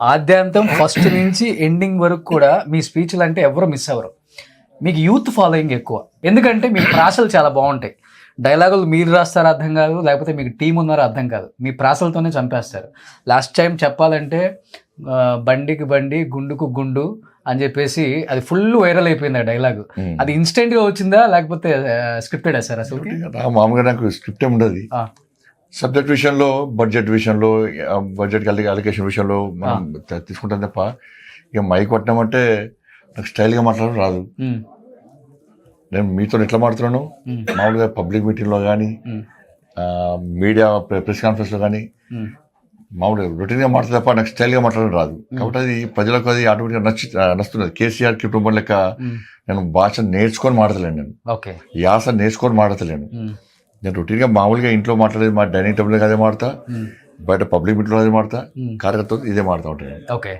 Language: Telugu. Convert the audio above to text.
ఆద్యాంతం ఫస్ట్ నుంచి ఎండింగ్ వరకు కూడా మీ స్పీచ్లు అంటే ఎవరు మిస్ అవ్వరు. మీకు యూత్ ఫాలోయింగ్ ఎక్కువ, ఎందుకంటే మీ ప్రాసలు చాలా బాగుంటాయి. డైలాగులు మీరు రాస్తారో అర్థం కాదు, లేకపోతే మీకు టీం ఉన్నారో అర్థం కాదు, మీ ప్రాసలతోనే చంపేస్తారు. లాస్ట్ టైం చెప్పాలంటే బండికి బండి గుండుకు గుండు అని చెప్పేసి అది ఫుల్ వైరల్ అయిపోయింది ఆ డైలాగు. అది ఇన్స్టెంట్గా వచ్చిందా లేకపోతే స్క్రిప్టెడ్ సార్? అసలు మామూలుగా నాకు స్క్రిప్ట్ ఉండదు. సబ్జెక్ట్ విషయంలో, బడ్జెట్ విషయంలో, బడ్జెట్ అలికేషన్ విషయంలో మనం తీసుకుంటాం తప్ప ఇక మైక్ కొట్టినామంటే నాకు స్టైల్గా మాట్లాడడం రాదు. నేను మీతో ఎట్లా మాట్లాడుతున్నాను మామూలుగా పబ్లిక్ మీటింగ్లో కానీ, మీడియా ప్రెస్ కాన్ఫరెన్స్లో కానీ మామూలుగా రొటీన్గా మాట్లాడే తప్ప నాకు స్టైల్గా మాట్లాడడం రాదు. కాబట్టి అది ప్రజలకు అది ఆటోమేటిక్గా నచ్చుతున్నది. కేసీఆర్ కుటుంబం లెక్క నేను భాష నేర్చుకొని మాట్లాడలేను, నేను యాస నేర్చుకొని మాట్లాడలేను. నేను రొటీన్గా మామూలుగా ఇంట్లో మాట్లాడేది మా డైనింగ్ టేబుల్ అదే మాడతా, బయట పబ్లిక్ మీటింగ్లో అదే మాడతా, కార్యకర్తలు ఇదే మాడుతూ ఉంటాను. ఓకే,